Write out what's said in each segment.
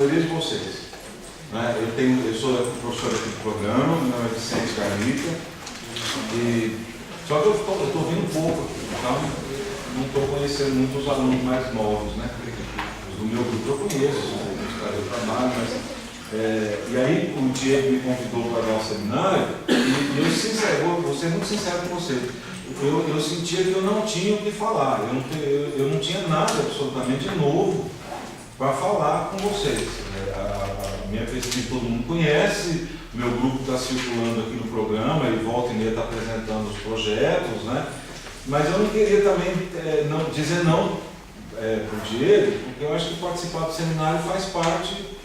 maioria de vocês. Né? Eu sou professor aqui do programa, meu nome é Vicente Garnica, só que eu estou vindo pouco aqui, então não estou conhecendo muito os alunos mais novos, né? Os do meu grupo eu conheço, os caras do trabalho, mas... e aí o Diego me convidou para dar um seminário e eu vou ser muito sincero com você. Eu sentia que eu não tinha o que falar, eu não tinha nada absolutamente novo para falar com vocês. A minha pesquisa todo mundo conhece, meu grupo está circulando aqui no programa, ele volta e meia está apresentando os projetos, né? Mas eu não queria também dizer não para o Diego, porque eu acho que participar do seminário faz parte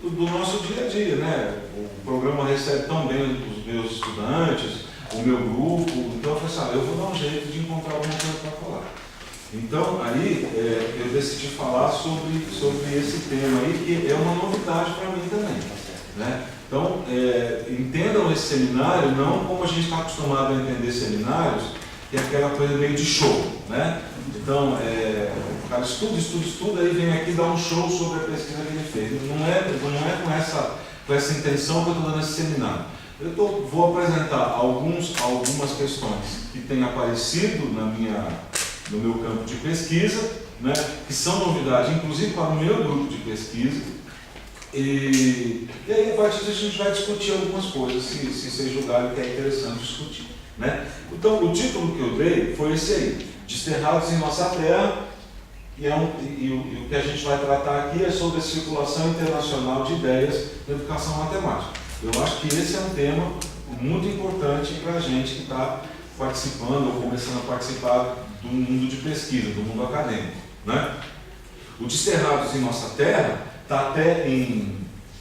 do nosso dia a dia, né? O programa recebe tão bem os meus estudantes, o meu grupo, então eu falei assim, eu vou dar um jeito de encontrar alguma coisa para falar. Então, aí, eu decidi falar sobre esse tema aí, que é uma novidade para mim também, né? Então, entendam esse seminário não como a gente está acostumado a entender seminários, que é aquela coisa meio de show, né? Então, o cara estuda, aí vem aqui dar um show sobre a pesquisa que ele fez. Não é com essa intenção que eu estou dando esse seminário. Vou apresentar algumas questões que têm aparecido no meu campo de pesquisa, né, que são novidade, inclusive para o meu grupo de pesquisa. E aí, a partir disso, a gente vai discutir algumas coisas, se vocês julgarem que é interessante discutir, né? Então, o título que eu dei foi esse aí, Desterrados em Nossa Terra, e o que a gente vai tratar aqui é sobre a circulação internacional de ideias na educação matemática. Eu acho que esse é um tema muito importante para a gente que está participando ou começando a participar do mundo de pesquisa, do mundo acadêmico, né? O Desterrados em Nossa Terra está até em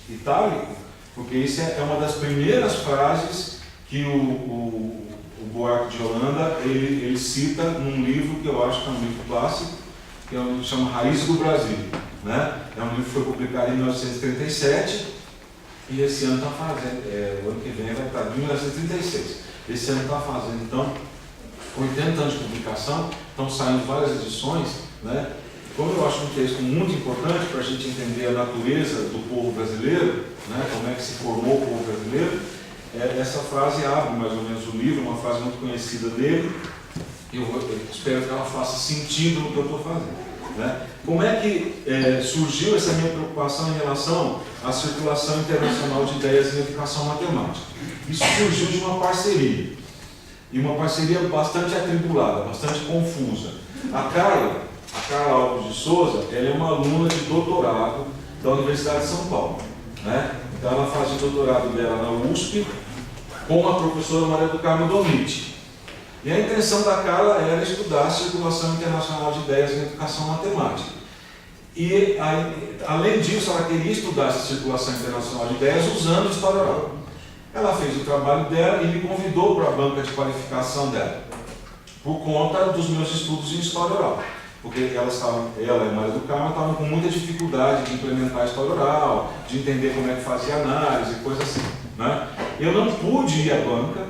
itálico, porque isso é uma das primeiras frases que o Buarque de Holanda ele cita num livro que eu acho que é um livro clássico, que é um livro que chama Raiz do Brasil, né? É um livro que foi publicado em 1937 e esse ano está fazendo, o ano que vem vai estar em 1936. Esse ano está fazendo, então, 80 anos de publicação, estão saindo várias edições, né? Como eu acho um texto muito importante para a gente entender a natureza do povo brasileiro, né? Como é que se formou o povo brasileiro, essa frase abre mais ou menos o livro, uma frase muito conhecida dele, e eu espero que ela faça sentido no que eu estou fazendo, né? Como é que surgiu essa minha preocupação em relação à circulação internacional de ideias em educação matemática? Isso surgiu de uma parceria, e uma parceria bastante atribulada, bastante confusa. A Carla Alves de Souza, ela é uma aluna de doutorado da Universidade de São Paulo, né? Então ela faz o doutorado dela na USP com a professora Maria do Carmo Domit. E a intenção da Carla era estudar a circulação internacional de ideias em educação matemática. E, além disso, ela queria estudar essa circulação internacional de ideias usando história oral. Ela fez o trabalho dela e me convidou para a banca de qualificação dela, por conta dos meus estudos em história oral. Porque ela e a Maria do Carmo estavam com muita dificuldade de implementar a história oral, de entender como é que fazia análise, coisa assim, né? Eu não pude ir à banca,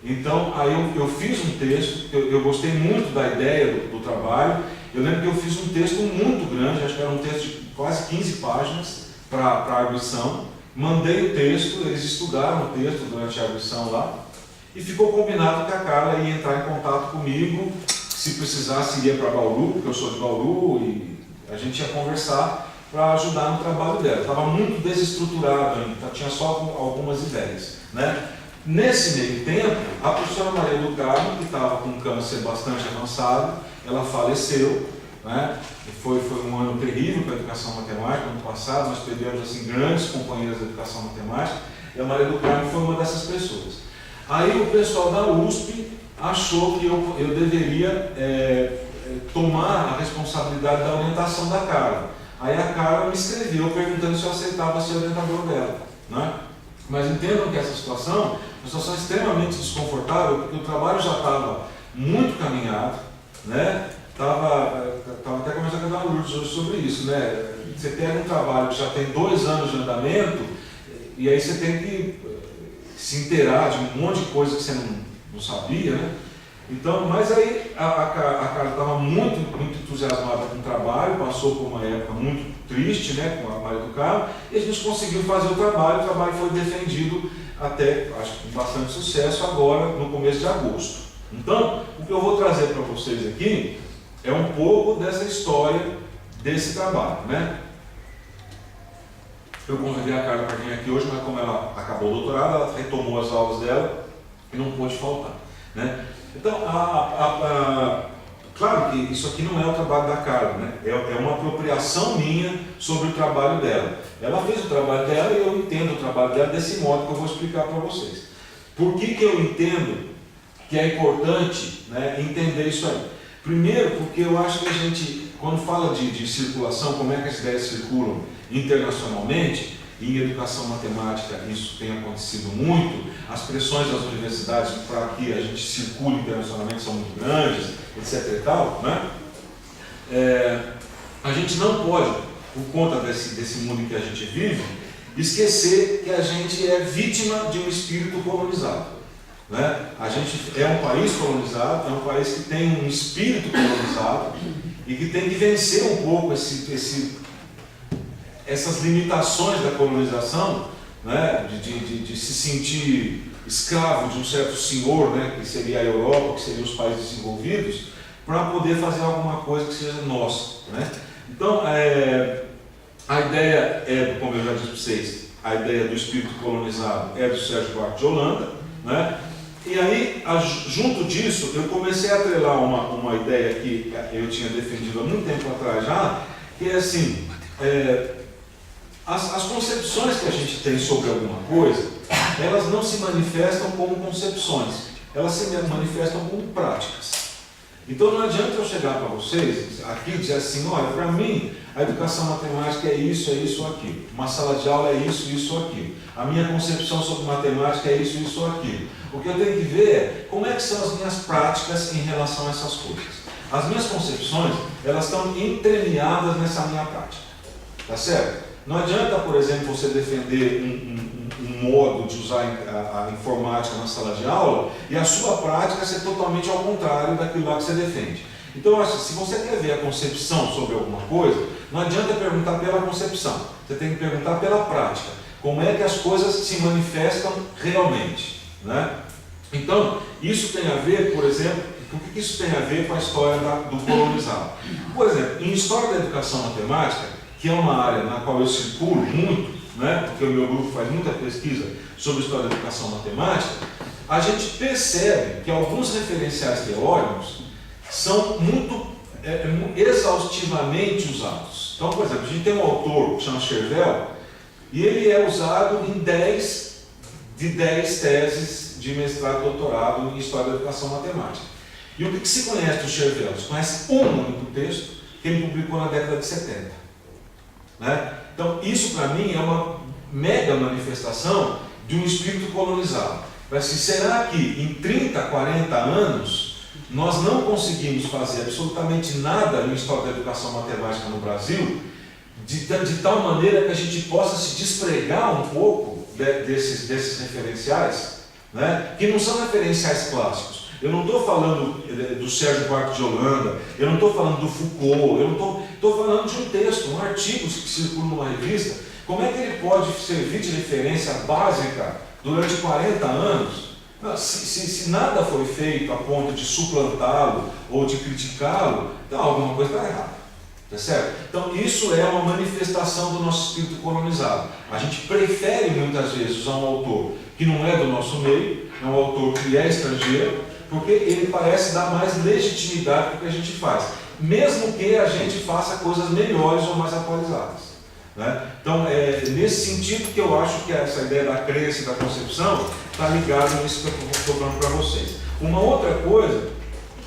então aí eu fiz um texto, eu gostei muito da ideia do trabalho. Eu lembro que eu fiz um texto muito grande, acho que era um texto de quase 15 páginas para a arguição. Mandei o texto, eles estudaram o texto durante a arguição lá, e ficou combinado que a Carla ia entrar em contato comigo, se precisasse ia para Bauru, porque eu sou de Bauru, e a gente ia conversar para ajudar no trabalho dela. Estava muito desestruturado ainda, tinha só algumas ideias, né? Nesse meio tempo, a professora Maria do Carmo, que estava com um câncer bastante avançado, ela faleceu, né? Foi um ano terrível para a educação matemática. Ano passado nós perdemos assim, grandes companheiras da educação matemática, e a Maria do Carmo foi uma dessas pessoas. Aí o pessoal da USP achou que eu deveria tomar a responsabilidade da orientação da Carla. Aí a Carla me escreveu perguntando se eu aceitava ser orientador dela, né? Mas entendam que essa situação é uma situação extremamente desconfortável, porque o trabalho já estava muito caminhado, né? Estava até começando a dar uma luz hoje sobre isso, né? Você pega um trabalho que já tem 2 anos de andamento, e aí você tem que se inteirar de um monte de coisa que você não sabia, né? Então, mas aí a Carla estava muito entusiasmada com o trabalho, passou por uma época muito triste, né, com a morte do Carlos, e a gente conseguiu fazer o trabalho foi defendido até, acho que com bastante sucesso, agora no começo de agosto. Então, o que eu vou trazer para vocês aqui é um pouco dessa história desse trabalho, né? Eu convidei a Carla para vir aqui hoje, mas como ela acabou o doutorado, ela retomou as aulas dela e não pôde faltar, né? Então, claro que isso aqui não é o trabalho da Carla, né? É uma apropriação minha sobre o trabalho dela. Ela fez o trabalho dela e eu entendo o trabalho dela desse modo que eu vou explicar para vocês. Por que eu entendo que é importante, né, entender isso aí? Primeiro, porque eu acho que a gente, quando fala de circulação, como é que as ideias circulam internacionalmente, e em educação matemática isso tem acontecido muito, as pressões das universidades para que a gente circule internacionalmente são muito grandes, etc. e tal, né? A gente não pode, por conta desse mundo em que a gente vive, esquecer que a gente é vítima de um espírito colonizado, né? A gente é um país colonizado, é um país que tem um espírito colonizado e que tem que vencer um pouco essas limitações da colonização, né? de se sentir escravo de um certo senhor, né? Que seria a Europa, que seriam os países desenvolvidos, para poder fazer alguma coisa que seja nossa, né? Então, a ideia como eu já disse para vocês, a ideia do espírito colonizado é do Sérgio Buarque de Holanda, né? E aí, junto disso, eu comecei a atrelar uma ideia que eu tinha defendido há muito tempo atrás já, que é assim, as concepções que a gente tem sobre alguma coisa, elas não se manifestam como concepções, elas se manifestam como práticas. Então não adianta eu chegar para vocês aqui e dizer assim, olha, para mim a educação matemática é isso, aquilo. Uma sala de aula é isso, aquilo. A minha concepção sobre matemática é isso, aquilo. O que eu tenho que ver é como é que são as minhas práticas em relação a essas coisas. As minhas concepções, elas estão entremeadas nessa minha prática. Tá certo? Não adianta, por exemplo, você defender um modo de usar a informática na sala de aula e a sua prática ser totalmente ao contrário daquilo lá que você defende. Então, eu acho que se você quer ver a concepção sobre alguma coisa, não adianta perguntar pela concepção, você tem que perguntar pela prática. Como é que as coisas se manifestam realmente, né? Então, isso tem a ver, por exemplo, o que isso tem a ver com a história do colonizado? Por exemplo, em História da Educação Matemática, que é uma área na qual eu circulo muito, né, porque o meu grupo faz muita pesquisa sobre História da Educação Matemática, a gente percebe que alguns referenciais teóricos são muito exaustivamente usados. Então, por exemplo, a gente tem um autor que chama Chervel, e ele é usado em 10 teses de mestrado e doutorado em História da Educação Matemática. E o que se conhece do Chervel? Se conhece um único texto que ele publicou na década de 70. Né? Então, isso para mim é uma mega manifestação de um espírito colonizado. Mas será que em 30, 40 anos nós não conseguimos fazer absolutamente nada em História da Educação Matemática no Brasil, de tal maneira que a gente possa se despregar um pouco desses referenciais, né? Que não são referenciais clássicos. Eu não estou falando do Sérgio Buarque de Holanda, eu não estou falando do Foucault, eu não estou falando de um texto, um artigo que circula numa revista. Como é que ele pode servir de referência básica durante 40 anos? Se nada foi feito a ponto de suplantá-lo ou de criticá-lo, então alguma coisa está errada. Tá certo? Então isso é uma manifestação do nosso espírito colonizado. A gente prefere muitas vezes usar um autor que não é do nosso meio, é um autor que é estrangeiro, porque ele parece dar mais legitimidade para o que a gente faz, mesmo que a gente faça coisas melhores ou mais atualizadas. Né? Então, é nesse sentido que eu acho que essa ideia da crença e da concepção está ligada nisso que eu estou falando para vocês. Uma outra coisa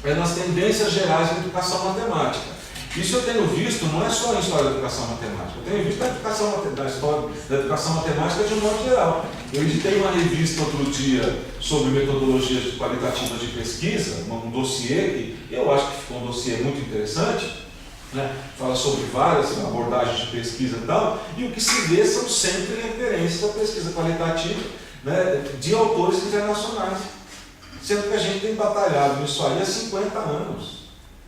é nas tendências gerais da educação matemática. Isso eu tenho visto, não é só em História da Educação Matemática, eu tenho visto na história da educação matemática de um modo geral. Eu editei uma revista outro dia sobre metodologias qualitativas de pesquisa, um dossiê, que eu acho que ficou um dossiê muito interessante, né? Fala sobre várias abordagens de pesquisa e tal, e o que se vê são sempre referências à pesquisa qualitativa, né, de autores internacionais. sendo que a gente tem batalhado nisso aí há 50 anos,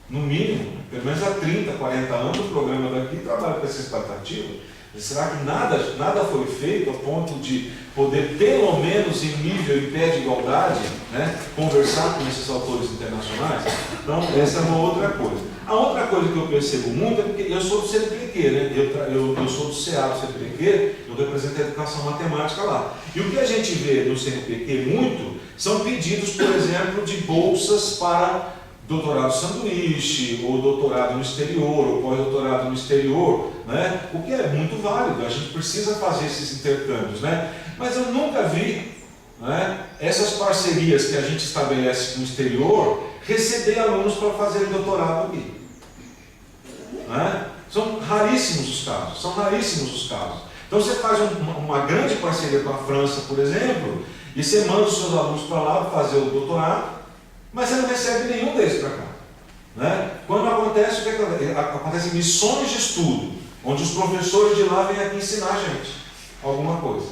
no mínimo, pelo menos há 30, 40 anos o programa daqui trabalha com essa expectativa. Será que nada foi feito a ponto de poder, pelo menos em nível, em pé de igualdade, né, conversar com esses autores internacionais? Então, essa é uma outra coisa. A outra coisa que eu percebo muito é porque eu sou do CNPq, né? Eu sou do CA do CNPq, eu represento a educação matemática lá. E o que a gente vê no CNPq muito são pedidos, por exemplo, de bolsas para doutorado sanduíche, ou doutorado no exterior, ou pós-doutorado no exterior, né? O que é muito válido, a gente precisa fazer esses intercâmbios, né? Mas eu nunca vi, né, essas parcerias que a gente estabelece com o exterior receber alunos para fazerem doutorado aqui. Né? São raríssimos os casos, Então você faz uma grande parceria com a França, por exemplo, e você manda os seus alunos para lá para fazer o doutorado, mas você não recebe nenhum deles para cá. Né? Quando acontece, o que acontece? Missões de estudo, onde os professores de lá vêm aqui ensinar a gente alguma coisa.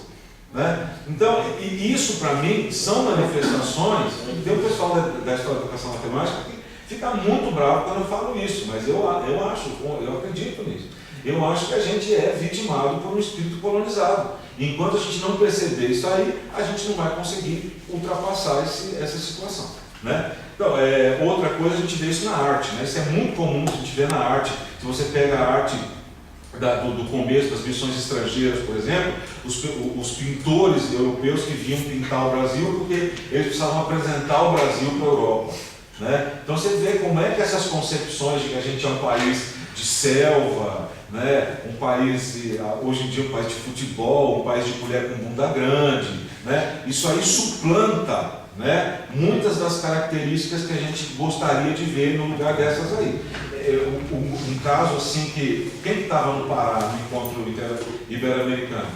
Né? Então, e isso para mim são manifestações. Tem o pessoal da História da Educação Matemática que fica muito bravo quando eu falo isso, mas eu acredito nisso. Eu acho que a gente é vitimado por um espírito colonizado. E enquanto a gente não perceber isso aí, a gente não vai conseguir ultrapassar essa situação. Né? Então, outra coisa, a gente vê isso na arte. Né? Isso é muito comum, a gente vê na arte. Se você pega a arte do começo das missões estrangeiras, por exemplo, os pintores europeus que vinham pintar o Brasil porque eles precisavam apresentar o Brasil para a Europa. Né? Então você vê como é que essas concepções de que a gente é um país de selva, né? Um país, hoje em dia um país de futebol, um país de mulher com bunda grande, né? Isso aí suplanta, né, muitas das características que a gente gostaria de ver no lugar dessas aí. Um caso assim que, quem estava no Pará, no encontro ibero-americano,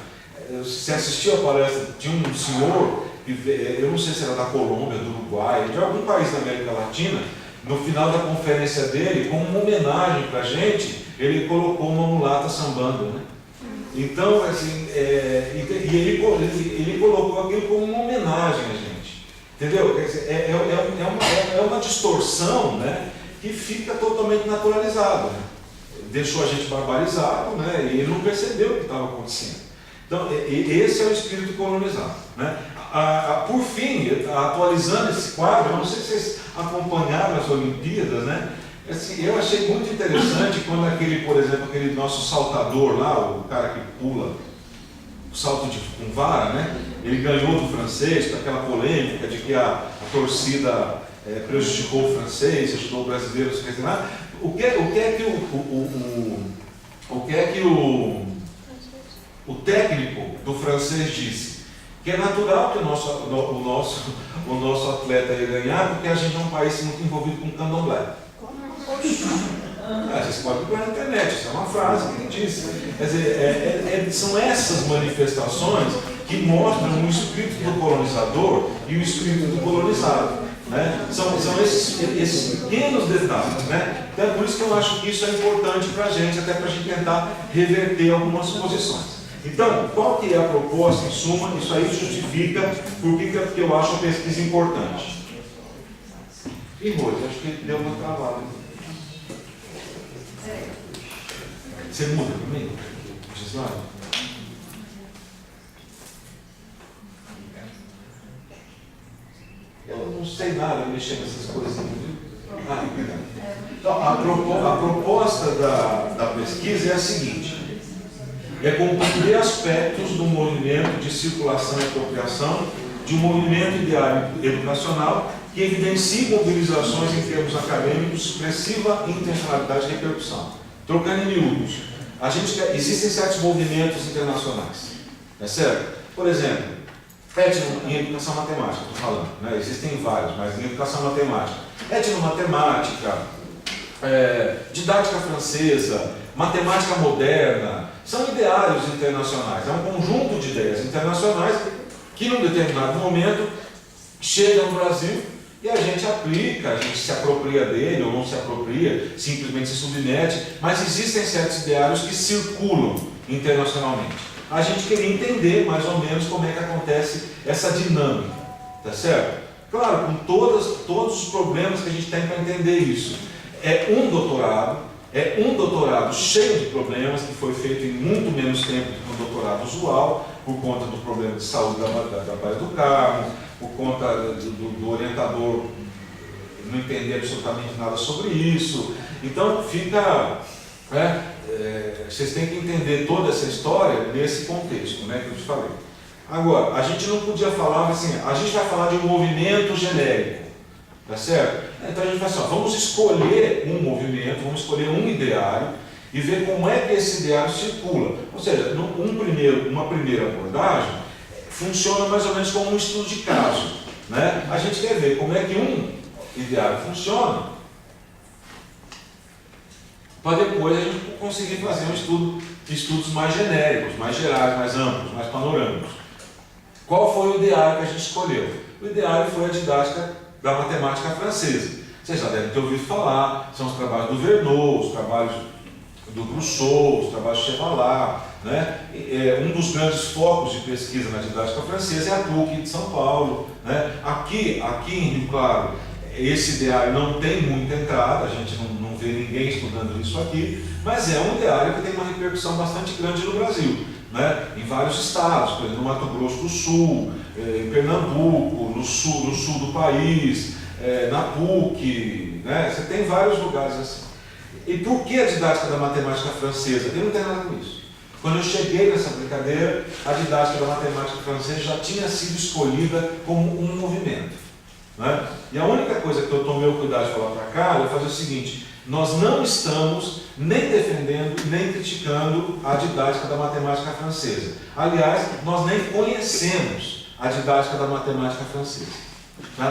você assistiu a palestra de um senhor, eu não sei se era da Colômbia, do Uruguai, de algum país da América Latina, no final da conferência dele, como uma homenagem para a gente, ele colocou uma mulata sambando, né? Então, assim, ele colocou aquilo como uma homenagem a gente, entendeu? Quer dizer, é uma distorção, né, que fica totalmente naturalizada, né? Deixou a gente barbarizado, né, e ele não percebeu o que estava acontecendo. Então, esse é o espírito colonizado, né? Por fim, atualizando esse quadro, eu não sei se vocês acompanharam as Olimpíadas, né? Assim, eu achei muito interessante quando por exemplo, aquele nosso saltador lá, o cara que pula o salto com vara, né? Ele ganhou do francês, com aquela polêmica de que a torcida prejudicou o francês, ajudou o brasileiro a se retirar. O que é que o técnico do francês disse? Que é natural que o nosso atleta ia ganhar, porque a gente é um país muito envolvido com candomblé. Vocês podem ver na internet, isso é uma frase que ele disse. Quer dizer, são essas manifestações que mostram o espírito do colonizador e o espírito do colonizado. Né? São esses pequenos detalhes. Né? Então é por isso que eu acho que isso é importante para a gente, até para a gente tentar reverter algumas posições. Então, qual que é a proposta, em suma? Isso aí justifica por que eu acho a pesquisa importante. E Rose, acho que deu uma travada. Você muda comigo? Gislaine? Eu não sei nada mexer nessas coisinhas. Então, a proposta da pesquisa é a seguinte: é compreender aspectos do movimento de circulação e apropriação de um movimento ideário educacional que evidencie mobilizações em termos acadêmicos, expressiva intencionalidade e repercussão. Trocando em miúdos, existem certos movimentos internacionais, é certo? Por exemplo, em educação matemática, estou falando, né? Existem vários, mas em educação matemática, etnomatemática, didática francesa, matemática moderna, são ideários internacionais, é um conjunto de ideias internacionais que, num determinado momento, chegam no Brasil e a gente aplica, a gente se apropria dele ou não se apropria, simplesmente se submete, mas existem certos ideários que circulam internacionalmente. A gente queria entender mais ou menos como é que acontece essa dinâmica, tá certo? Claro, com todos os problemas que a gente tem para entender isso. É um doutorado cheio de problemas, que foi feito em muito menos tempo do que um doutorado usual, por conta do problema de saúde da Baía do Carmo, por conta do orientador não entender absolutamente nada sobre isso. Então, vocês têm que entender toda essa história nesse contexto, né, que eu te falei. Agora, a gente não podia falar assim, a gente vai falar de um movimento genérico, tá certo? Então a gente vai assim, vamos escolher um movimento, vamos escolher um ideário e ver como é que esse ideário circula. Ou seja, uma primeira abordagem funciona mais ou menos como um estudo de caso, né? A gente quer ver como é que um ideário funciona para depois a gente conseguir fazer estudos mais genéricos, mais gerais, mais amplos, mais panorâmicos. Qual foi o ideário que a gente escolheu? O ideário foi a didática da matemática francesa. Vocês já devem ter ouvido falar, são os trabalhos do Verneau, os trabalhos do Rousseau, os trabalhos de Chevalard, né? Um dos grandes focos de pesquisa na didática francesa é a PUC de São Paulo, né? Aqui em Rio Claro, esse ideário não tem muita entrada, a gente não vê ninguém estudando isso aqui, mas é um ideário que tem uma repercussão bastante grande no Brasil, né? Em vários estados, por exemplo, no Mato Grosso do Sul, em Pernambuco, no sul do país, na PUC, né? Você tem vários lugares assim. E por que a didática da matemática francesa? Ele não tem nada com isso. Quando eu cheguei nessa brincadeira, a didática da matemática francesa já tinha sido escolhida como um movimento, né? E a única coisa que eu tomei o cuidado de falar para cá é fazer o seguinte: nós não estamos nem defendendo, nem criticando a didática da matemática francesa. Aliás, nós nem conhecemos a didática da matemática francesa.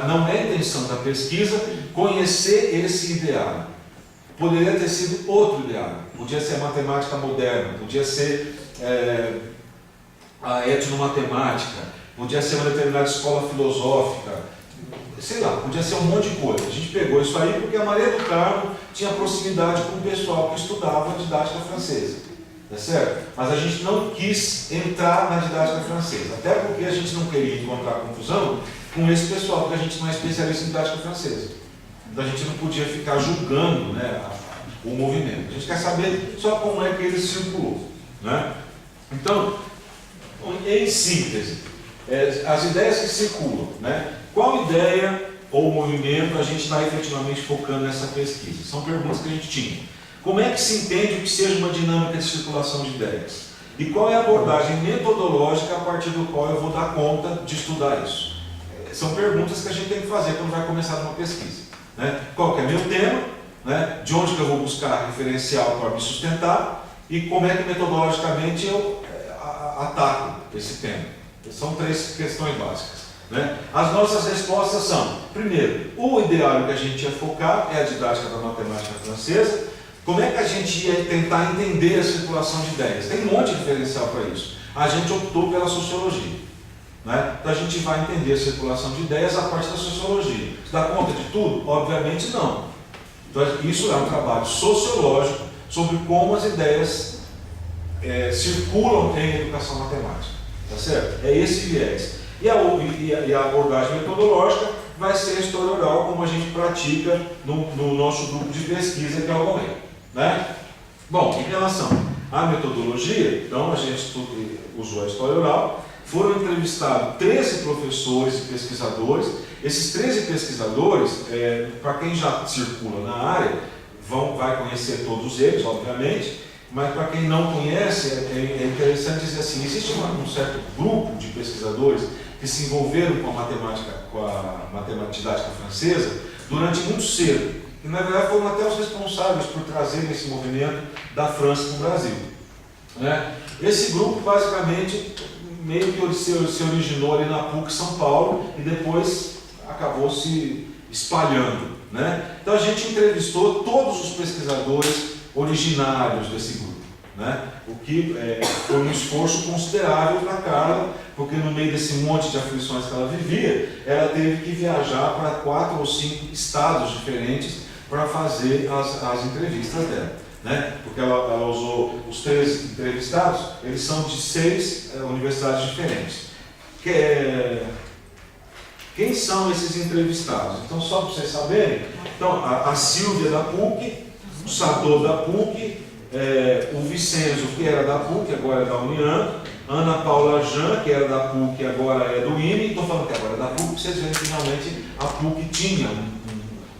Não é a intenção da pesquisa conhecer esse ideário. Poderia ter sido outro ideário. Podia ser a matemática moderna, podia ser a etnomatemática, podia ser uma determinada escola filosófica, sei lá, podia ser um monte de coisa. A gente pegou isso aí porque a Maria do Carmo tinha proximidade com o pessoal que estudava a didática francesa, tá certo? Mas a gente não quis entrar na didática francesa, até porque a gente não queria encontrar confusão com esse pessoal, porque a gente não é especialista em didática francesa. Então a gente não podia ficar julgando, né, o movimento. A gente quer saber só como é que ele circulou, né? Então, em síntese, as ideias que circulam, né? Qual ideia ou movimento a gente está efetivamente focando nessa pesquisa? São perguntas que a gente tinha. Como é que se entende o que seja uma dinâmica de circulação de ideias? E qual é a abordagem metodológica a partir do qual eu vou dar conta de estudar isso? São perguntas que a gente tem que fazer quando vai começar uma pesquisa, né? Qual que é meu tema, né? De onde que eu vou buscar referencial para me sustentar e como é que metodologicamente eu ataco esse tema. São 3 questões básicas, né? As nossas respostas são: primeiro, o ideário que a gente ia focar é a didática da matemática francesa. Como é que a gente ia tentar entender a circulação de ideias? Tem um monte de diferencial para isso. A gente optou pela sociologia, né? Então a gente vai entender a circulação de ideias a partir da sociologia. Você dá conta de tudo? Obviamente não. Então isso é um trabalho sociológico sobre como as ideias circulam em educação matemática, tá certo? É esse viés. E a abordagem metodológica vai ser a história oral, como a gente pratica no nosso grupo de pesquisa, que é o GOMEI, né? Bom, em relação à metodologia, então a gente usou a história oral. Foram entrevistados 13 professores e pesquisadores. Esses 13 pesquisadores, para quem já circula na área, vai conhecer todos eles, obviamente, mas para quem não conhece, é interessante dizer assim: existe um certo grupo de pesquisadores que se envolveram com a matemática didática francesa durante muito cedo, e na verdade foram até os responsáveis por trazerem esse movimento da França para o Brasil, né? Esse grupo basicamente meio que se originou ali na PUC São Paulo e depois acabou se espalhando, né? Então a gente entrevistou todos os pesquisadores originários desse grupo, né? O que foi um esforço considerável para a Carla, porque no meio desse monte de aflições que ela vivia, ela teve que viajar para 4 ou 5 estados diferentes para fazer as entrevistas dela, né? Porque ela usou os 13 entrevistados, eles são de 6 universidades diferentes. Quem são esses entrevistados? Então, só para vocês saberem, então, a Silvia da PUC, o Sador da PUC, o Vicenzo, que era da PUC, agora é da União, Ana Paula Jean, que era da PUC, agora é do INE. Estou falando que agora é da PUC, vocês veem que realmente a PUC tinha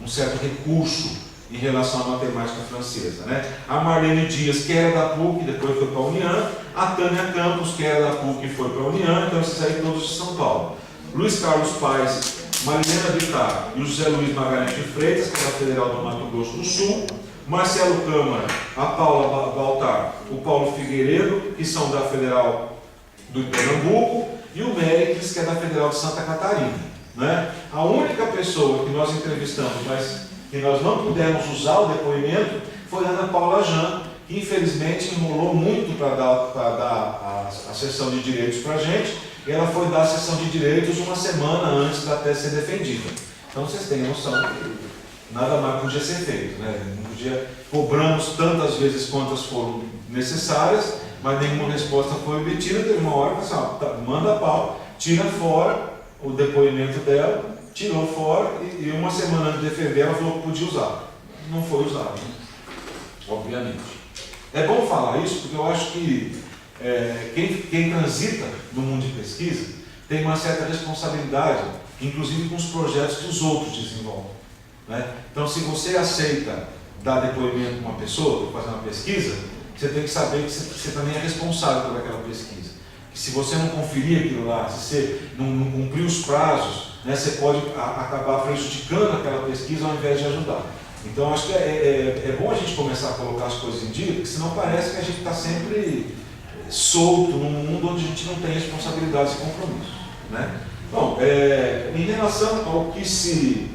um certo recurso em relação à matemática francesa, né? A Marlene Dias, que era da PUC, depois foi para a União. A Tânia Campos, que era da PUC, foi para a União. Então, esses aí todos de São Paulo. Luiz Carlos Paes, Marilena Bittar e o José Luiz Magalhães de Freitas, que é da Federal do Mato Grosso do Sul. Marcelo Câmara, a Paula Baltar, o Paulo Figueiredo, que são da Federal do Pernambuco, e o Méricles, que é da Federal de Santa Catarina, né? A única pessoa que nós entrevistamos, mas que nós não pudemos usar o depoimento, foi a Ana Paula Jean, que infelizmente enrolou muito para dar a sessão de direitos para a gente, e ela foi dar a sessão de direitos uma semana antes da tese ser defendida. Então vocês têm noção que nada mais podia ser feito, né? Não podia, cobramos tantas vezes quantas foram necessárias, mas nenhuma resposta foi obtida. Teve uma hora que assim, manda pau, tira fora o depoimento dela, tirou fora, e uma semana antes de defender ela falou que podia usar. Não foi usado, né? Obviamente. É bom falar isso porque eu acho que quem transita no mundo de pesquisa tem uma certa responsabilidade, inclusive com os projetos que os outros desenvolvem, né? Então, se você aceita dar depoimento para uma pessoa, para fazer uma pesquisa, você tem que saber que você também é responsável por aquela pesquisa. Que se você não conferir aquilo lá, se você não cumprir os prazos, né, você pode acabar prejudicando aquela pesquisa ao invés de ajudar. Então, acho que é bom a gente começar a colocar as coisas em dia, porque senão parece que a gente está sempre solto num mundo onde a gente não tem responsabilidades e compromissos, né? Bom, em relação ao que se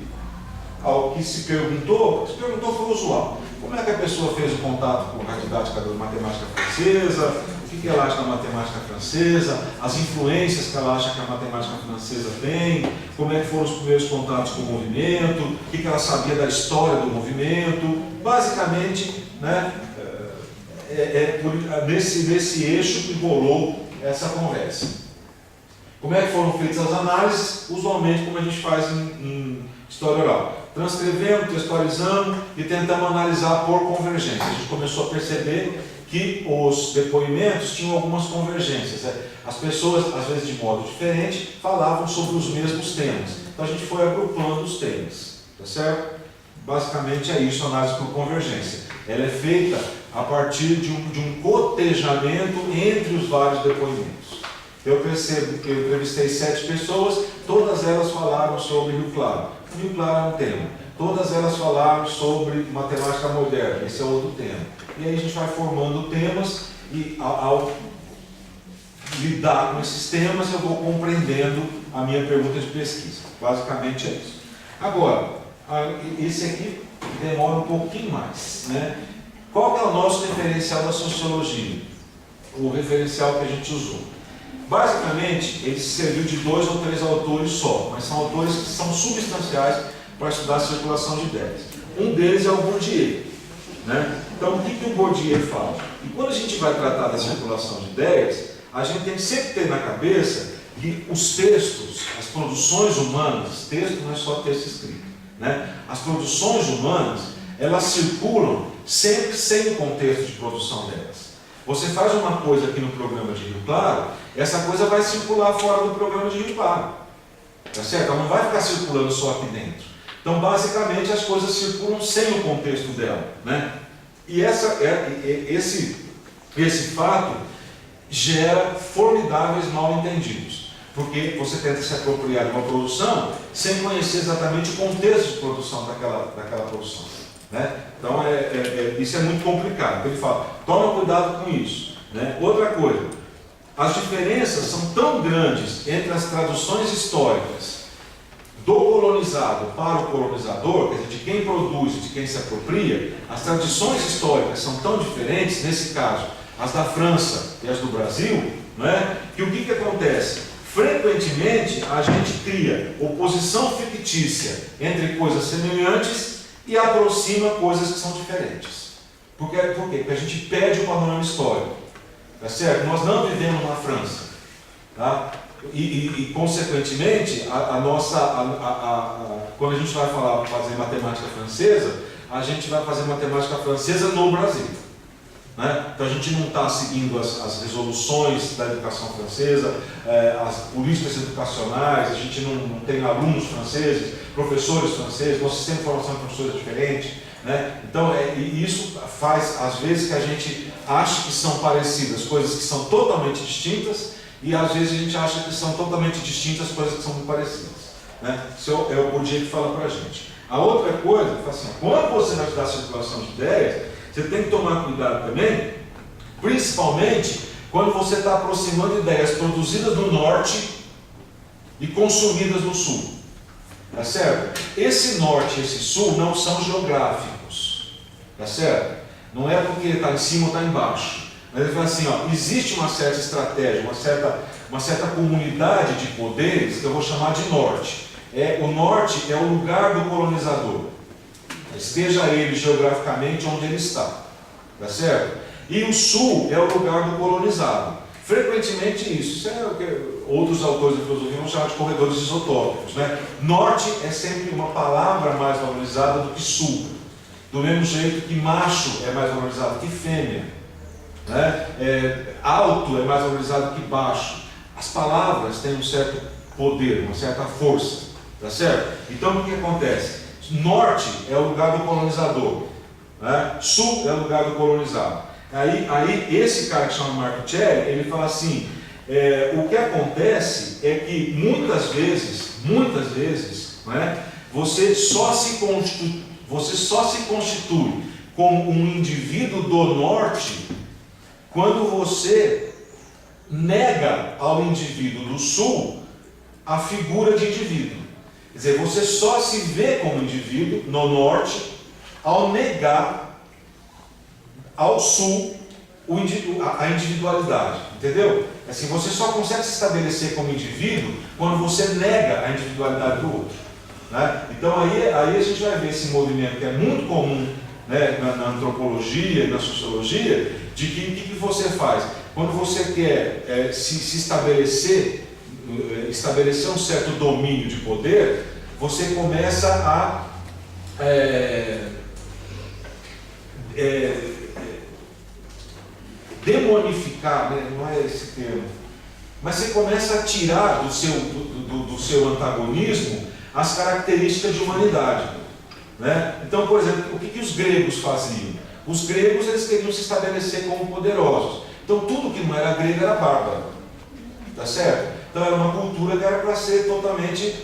perguntou, o que se perguntou foi usual. Como é que a pessoa fez o contato com a didática da matemática francesa, o que ela acha da matemática francesa, as influências que ela acha que a matemática francesa tem, como é que foram os primeiros contatos com o movimento, o que ela sabia da história do movimento. Basicamente, né, nesse eixo que rolou essa conversa. Como é que foram feitas as análises? Usualmente, como a gente faz em história oral. Transcrevendo, textualizando e tentando analisar por convergência. A gente começou a perceber que os depoimentos tinham algumas convergências. As pessoas, às vezes de modo diferente, falavam sobre os mesmos temas. Então a gente foi agrupando os temas. Tá certo? Basicamente é isso, análise por convergência. Ela é feita a partir de um cotejamento entre os vários depoimentos. Eu percebo que eu entrevistei 7 pessoas, todas elas falaram sobre Rio Claro. Rio Claro é um tema. Todas elas falaram sobre matemática moderna, esse é outro tema. E aí a gente vai formando temas e ao lidar com esses temas eu vou compreendendo a minha pergunta de pesquisa. Basicamente é isso. Agora, esse aqui demora um pouquinho mais, né? Qual é o nosso referencial da sociologia? O referencial que a gente usou. Basicamente, ele se serviu de 2 ou 3 autores só, mas são autores que são substanciais para estudar a circulação de ideias. Um deles é o Bourdieu, né? Então, o que o Bourdieu fala? E quando a gente vai tratar da circulação de ideias, a gente tem que sempre ter na cabeça que os textos, as produções humanas, texto não é só texto escrito, né? As produções humanas, elas circulam sempre sem o contexto de produção delas. Você faz uma coisa aqui no programa de Rio Claro, essa coisa vai circular fora do programa de Rio Claro. Tá certo? Ela não vai ficar circulando só aqui dentro. Então, basicamente, as coisas circulam sem o contexto dela, né? E esse fato gera formidáveis mal-entendidos. Porque você tenta se apropriar de uma produção sem conhecer exatamente o contexto de produção daquela produção. Né? Então, isso é muito complicado. Ele fala, toma cuidado com isso. Né? Outra coisa, as diferenças são tão grandes entre as traduções históricas do colonizado para o colonizador, quer dizer, de quem produz e de quem se apropria, as tradições históricas são tão diferentes, nesse caso, as da França e as do Brasil, né? Que o que acontece? Frequentemente, a gente cria oposição fictícia entre coisas semelhantes e aproxima coisas que são diferentes. Por quê? Porque a gente perde o panorama histórico. Tá certo? Nós não vivemos na França. Tá? Consequentemente, quando a gente vai fazer matemática francesa, a gente vai fazer matemática francesa no Brasil. Né? Então a gente não está seguindo as resoluções da educação francesa, as políticas educacionais, a gente não tem alunos franceses, professores franceses, nosso sistema de formação de professores é diferente. Né? Então isso faz, às vezes, que a gente ache que são parecidas coisas que são totalmente distintas, e às vezes a gente acha que são totalmente distintas coisas que são muito parecidas. Né? Isso é o Bourdieu que fala para a gente. A outra coisa, assim, quando você vai estudar circulação de ideias, você tem que tomar cuidado também, principalmente quando você está aproximando ideias produzidas no norte e consumidas no sul. Tá certo? Esse norte e esse sul não são geográficos. Tá certo? Não é porque está em cima ou está embaixo. Mas ele fala assim, ó, existe uma certa estratégia, uma certa comunidade de poderes que eu vou chamar de norte. O norte é o lugar do colonizador. Esteja ele geograficamente onde ele está. Tá certo? E o sul é o lugar do colonizado. Frequentemente isso é o que outros autores da filosofia vão chamar de corredores isotópicos. Né? Norte é sempre uma palavra mais valorizada do que sul. Do mesmo jeito que macho é mais valorizado que fêmea. Né? Alto é mais valorizado que baixo. As palavras têm um certo poder, uma certa força. Tá certo? Então o que acontece? Norte é o lugar do colonizador. Né? Sul é o lugar do colonizado. Aí esse cara que chama Martuchelli, ele fala assim, o que acontece é que muitas vezes, né, você só se constitui como um indivíduo do norte quando você nega ao indivíduo do sul a figura de indivíduo. Quer dizer, você só se vê como indivíduo no norte ao negar ao sul a individualidade, entendeu? Assim, você só consegue se estabelecer como indivíduo quando você nega a individualidade do outro. Né? Então aí a gente vai ver esse movimento que é muito comum, né, na antropologia e na sociologia, de que o que você faz? Quando você quer se estabelecer um certo domínio de poder, você começa a demonificar, né? Não é esse termo, mas você começa a tirar do seu antagonismo as características de humanidade. Né? Então, por exemplo, o que os gregos faziam? Os gregos, eles queriam se estabelecer como poderosos. Então tudo que não era grego era bárbaro. Tá certo? Então era uma cultura que era para ser totalmente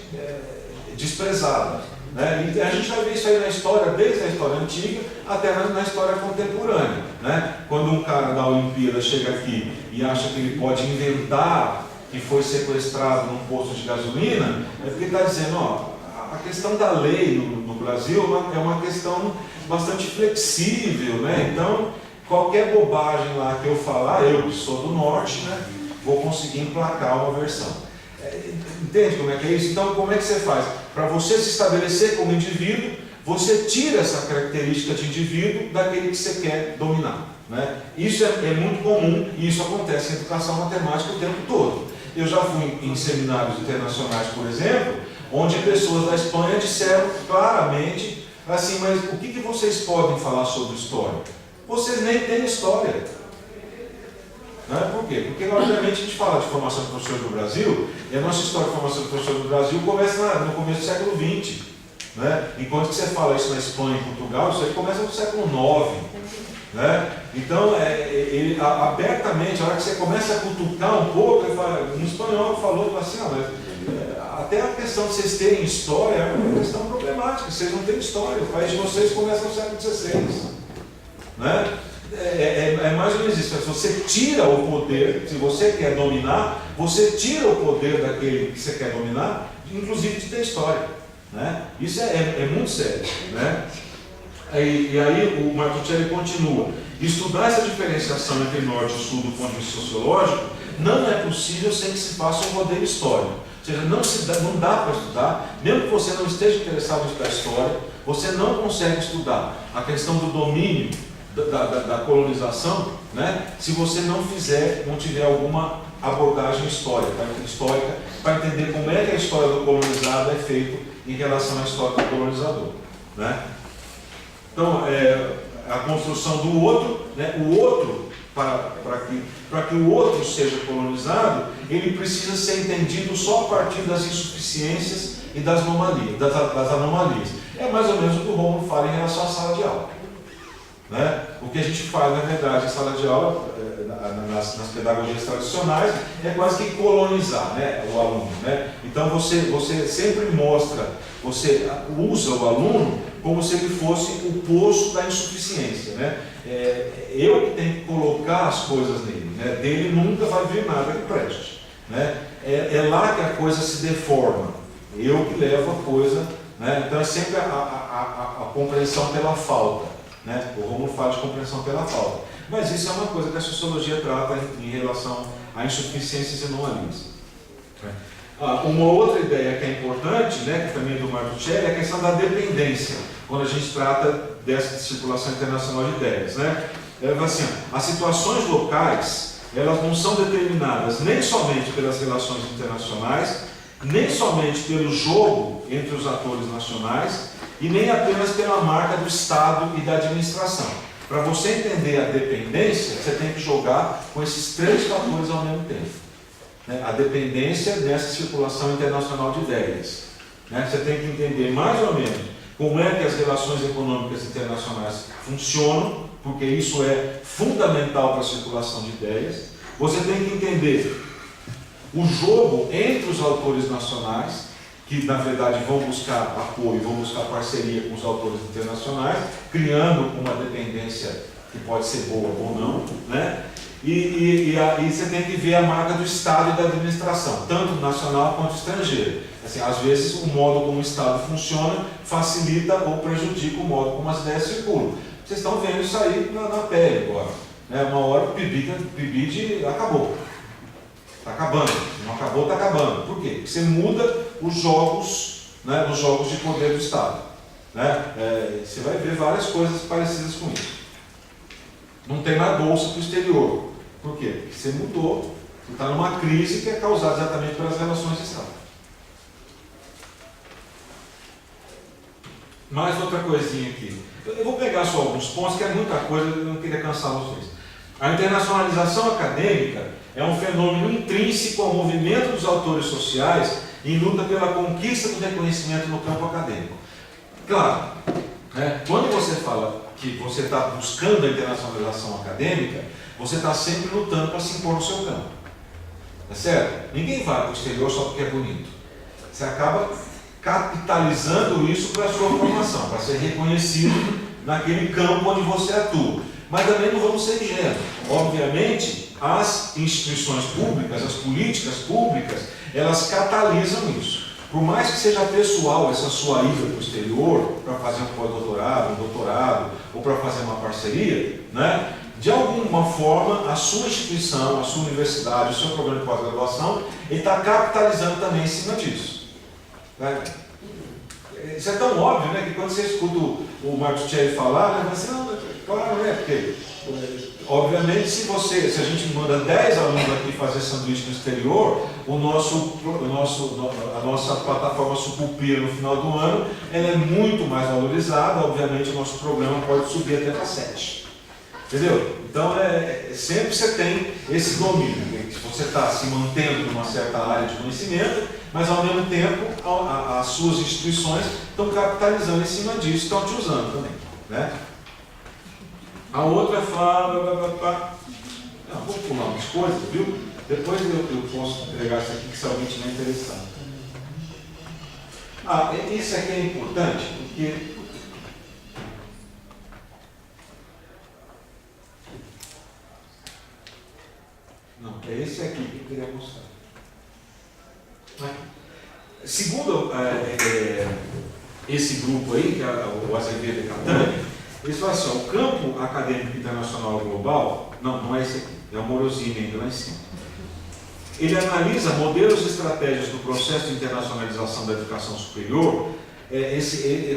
desprezada. Né? E a gente vai ver isso aí na história, desde a história antiga até na história contemporânea. Né? Quando um cara da Olimpíada chega aqui e acha que ele pode inventar que foi sequestrado num posto de gasolina, é porque ele está dizendo, ó, a questão da lei no Brasil é uma questão bastante flexível, né? Então qualquer bobagem lá que eu falar, eu que sou do norte, né, vou conseguir emplacar uma versão. Entende como é que é isso? Então como é que você faz? Para você se estabelecer como indivíduo, você tira essa característica de indivíduo daquele que você quer dominar. Né? Isso é muito comum e isso acontece em educação matemática o tempo todo. Eu já fui em seminários internacionais, por exemplo, onde pessoas da Espanha disseram claramente assim, mas o que vocês podem falar sobre história? Vocês nem têm história. Né? Por quê? Porque, obviamente, a gente fala de formação de professores do Brasil, e a nossa história de formação de professores do Brasil começa no começo do século XX. Né? Enquanto que você fala isso na Espanha e Portugal, isso aí começa no século IX. Né? Então, ele, abertamente, a hora que você começa a cutucar um pouco, um espanhol falou assim, até a questão de vocês terem história é uma questão problemática, vocês não têm história, o país de vocês começa no século XVI. Né? É mais ou menos isso, se você tira o poder, se você quer dominar, você tira o poder daquele que você quer dominar, inclusive de ter história. Né? Isso é muito sério. Né? E aí o Martuchelli continua, estudar essa diferenciação entre norte e sul do ponto de vista sociológico não é possível sem que se faça um rodeio histórico. Ou seja, não dá para estudar, mesmo que você não esteja interessado em estudar história, você não consegue estudar a questão do domínio da colonização, né, se você não tiver alguma abordagem histórica, para entender como é que a história do colonizado é feita em relação à história do colonizador, né? Então, a construção do outro, né? O outro, para que o outro seja colonizado, ele precisa ser entendido só a partir das insuficiências e das anomalias. É mais ou menos o que o Rômulo fala em relação à sala de aula, né? O que a gente faz, na verdade, em sala de aula, nas pedagogias tradicionais, é quase que colonizar, né, o aluno, né? Então você sempre mostra, você usa o aluno como se ele fosse o poço da insuficiência, né? Eu que tenho que colocar as coisas nele, né? Dele nunca vai vir nada que preste, né? É lá que a coisa se deforma, eu que levo a coisa, né? Então é sempre a compreensão pela falta, né? O Rômulo fala de compreensão pela falta, mas isso é uma coisa que a sociologia trata em relação a insuficiências e anomalias. Uma outra ideia que é importante, né, que também é do Martuchelli, é a questão da dependência, quando a gente trata dessa circulação internacional de ideias, né? Assim, as situações locais, elas não são determinadas nem somente pelas relações internacionais, nem somente pelo jogo entre os atores nacionais, e nem apenas pela marca do Estado e da administração. Para você entender a dependência, você tem que jogar com esses três fatores ao mesmo tempo, né? A dependência dessa circulação internacional de ideias, né? Você tem que entender mais ou menos como é que as relações econômicas internacionais funcionam, porque isso é fundamental para a circulação de ideias. Você tem que entender o jogo entre os autores nacionais, que na verdade vão buscar apoio, vão buscar parceria com os autores internacionais, criando uma dependência que pode ser boa ou não, né? E você tem que ver a marca do Estado e da administração, tanto nacional quanto estrangeira. Assim, às vezes o modo como o Estado funciona facilita ou prejudica o modo como as ideias circulam. Vocês estão vendo isso aí na pele agora, né? Uma hora o PIBID acabou. Está acabando. Se não acabou, está acabando. Por quê? Porque você muda os jogos, né, os jogos de poder do Estado, né? Você vai ver várias coisas parecidas com isso. Não tem mais bolsa para o exterior. Por quê? Porque você mudou. Você está numa crise que é causada exatamente pelas relações de Estado. Mais outra coisinha aqui. Eu vou pegar só alguns pontos, que é muita coisa, eu não queria cansar vocês. A internacionalização acadêmica é um fenômeno intrínseco ao movimento dos autores sociais em luta pela conquista do reconhecimento no campo acadêmico. Claro, né, quando você fala que você está buscando a internacionalização acadêmica, você está sempre lutando para se impor no seu campo. Tá certo? Ninguém vai para o exterior só porque é bonito. Você acaba capitalizando isso para a sua formação, para ser reconhecido naquele campo onde você atua. Mas também não vamos ser ingênuos. Obviamente, as instituições públicas, as políticas públicas, elas catalisam isso. Por mais que seja pessoal essa sua ida para o exterior, para fazer um pós-doutorado, um doutorado, ou para fazer uma parceria, né? De alguma forma, a sua instituição, a sua universidade, o seu programa de pós-graduação, ele está capitalizando também em cima disso. Né? Isso é tão óbvio, né, que quando você escuta o Martuchelli falar, né, você não, claro, né, porque obviamente se a gente manda 10 alunos aqui fazer sanduíche no exterior, a nossa plataforma Sucupira no final do ano, ela é muito mais valorizada, obviamente o nosso programa pode subir até para 7. Entendeu? Então, sempre você tem esse domínio, né? Você está se mantendo numa certa área de conhecimento, mas ao mesmo tempo as suas instituições estão capitalizando em cima disso, estão te usando também, né? A outra fala... Não, vou pular umas coisas, viu? Depois eu posso entregar isso aqui, que se alguém tiver interessado. Isso aqui é importante, porque... Não, é esse aqui que eu queria mostrar. Segundo esse grupo aí, que é o Azevedo e Catani, eles falam assim, o campo acadêmico internacional global, não é esse aqui, é o Morosini ainda lá em cima. Ele analisa modelos e estratégias do processo de internacionalização da educação superior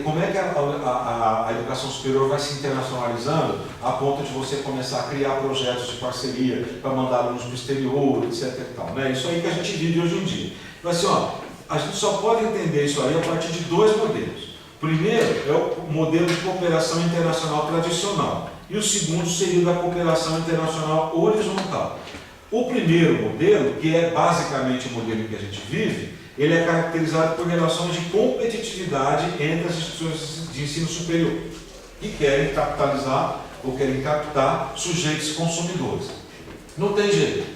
como é que a educação superior vai se internacionalizando a ponto de você começar a criar projetos de parceria para mandar alunos para o exterior, etc. E tal, né? Isso aí que a gente vive hoje em dia. Então, assim, ó, a gente só pode entender isso aí a partir de dois modelos. O primeiro é o modelo de cooperação internacional tradicional e o segundo seria o da cooperação internacional horizontal. O primeiro modelo, que é basicamente o modelo em que a gente vive, ele é caracterizado por relações de competitividade entre as instituições de ensino superior, que querem capitalizar ou querem captar sujeitos consumidores. Não tem jeito.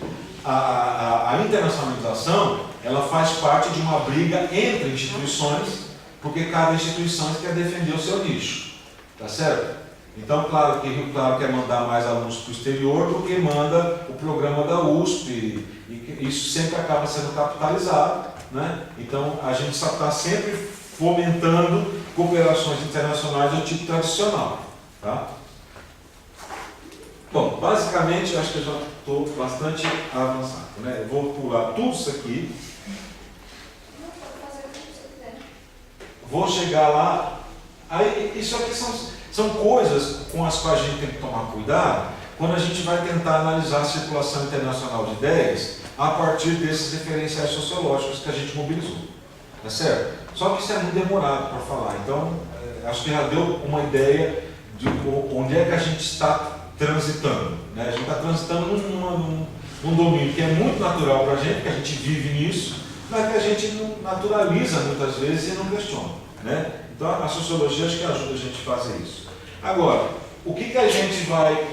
A internacionalização, ela faz parte de uma briga entre instituições, porque cada instituição quer defender o seu nicho, tá certo? Então, claro que Rio Claro quer mandar mais alunos para o exterior do que manda o programa da USP, e isso sempre acaba sendo capitalizado, né? Então, a gente está sempre fomentando cooperações internacionais do tipo tradicional, tá? Bom, basicamente, acho que eu já estou bastante avançado, né? Eu vou pular tudo isso aqui. Vou chegar lá. Aí, isso aqui são coisas com as quais a gente tem que tomar cuidado quando a gente vai tentar analisar a circulação internacional de ideias a partir desses referenciais sociológicos que a gente mobilizou. Tá certo? Só que isso é muito demorado para falar. Então, acho que já deu uma ideia de onde é que a gente está transitando. Né? A gente está transitando num domínio que é muito natural para a gente, que a gente vive nisso, mas que a gente não naturaliza muitas vezes e não questiona. Né? Então, a sociologia acho que ajuda a gente a fazer isso. Agora, o que a gente vai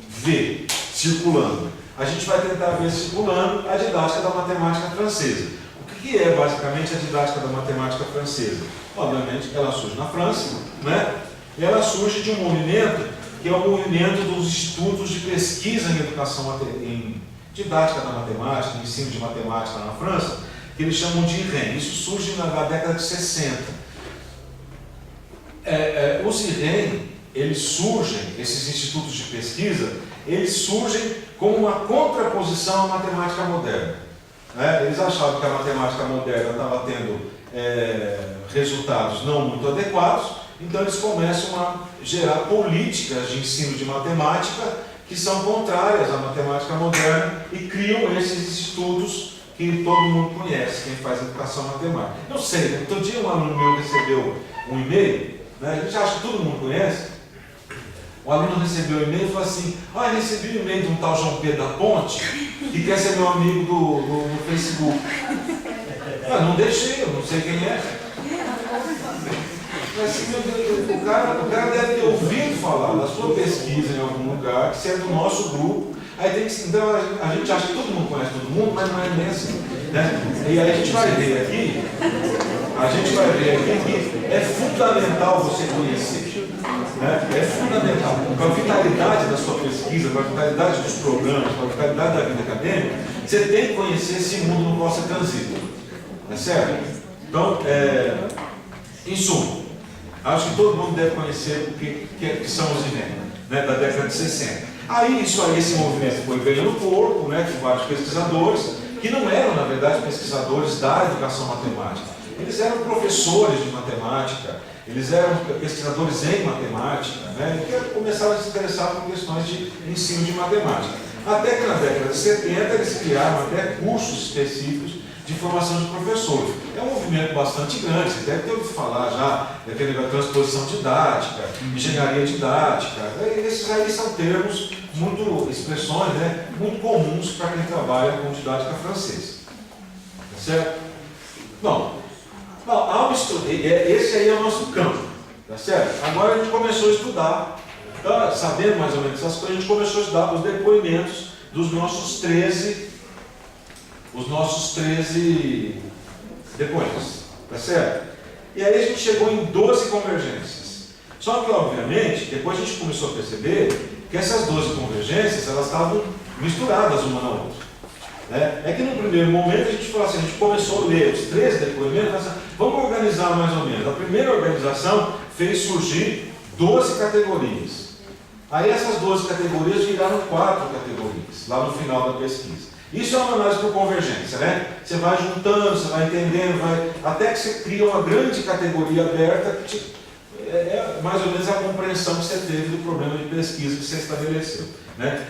ver circulando? A gente vai tentar ver circulando a didática da matemática francesa. O que é basicamente a didática da matemática francesa? Obviamente, ela surge na França, né? E ela surge de um movimento que é o movimento dos institutos de pesquisa em educação, em didática da matemática, em ensino de matemática na França, que eles chamam de IREM. Isso surge na década de 60. Os IREM, eles surgem, esses institutos de pesquisa, eles surgem como uma contraposição à matemática moderna. Eles achavam que a matemática moderna estava tendo resultados não muito adequados, então eles começam a gerar políticas de ensino de matemática que são contrárias à matemática moderna e criam esses institutos que todo mundo conhece, quem faz educação matemática. Eu sei, outro dia um aluno meu recebeu um e-mail, né, a gente acha que todo mundo conhece. O aluno recebeu o e-mail e falou assim: recebi o e-mail de um tal João Pedro da Ponte que quer ser meu amigo no Facebook. Não deixei, eu não sei quem é. Mas, o cara deve ter ouvido falar da sua pesquisa em algum lugar, que você é do nosso grupo. Aí tem que, então a gente acha que todo mundo conhece todo mundo, mas não é nem assim. Né? E aí a gente vai ver aqui que é fundamental você conhecer. Né? É fundamental. Para a vitalidade da sua pesquisa, para a vitalidade dos programas, para a vitalidade da vida acadêmica, você tem que conhecer esse mundo no qual você transita. É certo? Então, em suma, acho que todo mundo deve conhecer o que são os INEM, né, da década de 60. Aí, esse movimento foi ganhando corpo, né, com vários pesquisadores, que não eram, na verdade, pesquisadores da educação matemática. Eles eram professores de matemática, eles eram pesquisadores em matemática, né, que começaram a se interessar por questões de ensino de matemática. Até que na década de 70 eles criaram até cursos específicos de formação de professores. É um movimento bastante grande, você deve ter ouvido falar já daquele da transposição didática, engenharia didática. Esses aí são termos, expressões, né, muito comuns para quem trabalha com didática francesa. Certo? Bom, esse aí é o nosso campo, tá certo? Agora a gente começou a estudar, sabendo mais ou menos essas coisas, a gente começou a estudar os depoimentos dos nossos 13 depoimentos, tá certo? E aí a gente chegou em 12 convergências. Só que, obviamente, depois a gente começou a perceber que essas 12 convergências, elas estavam misturadas uma na outra. É que no primeiro momento a gente falou assim, a gente começou a ler os 13 depoimentos, mas vamos organizar mais ou menos. A primeira organização fez surgir 12 categorias. Aí essas 12 categorias viraram 4 categorias, lá no final da pesquisa. Isso é uma análise por convergência, né? Você vai juntando, você vai entendendo, até que você cria uma grande categoria aberta que é mais ou menos a compreensão que você teve do problema de pesquisa que você estabeleceu, né?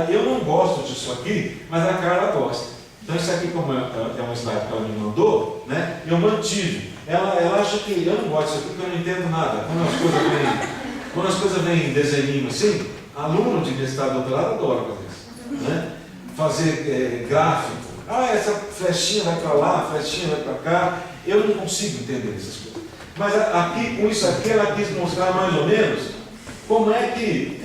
Eu não gosto disso aqui, mas a Carla gosta. Então isso aqui, como é um slide que ela me mandou, né? Eu mantive. Ela acha que eu não gosto disso aqui porque eu não entendo nada. Quando as coisas vêm em desenho assim, aluno de mestrado e doutorado adora fazer isso, né? Fazer gráfico. Essa flechinha vai para lá, flechinha vai para cá. Eu não consigo entender essas coisas. Mas aqui, com isso aqui, ela quis mostrar mais ou menos como é que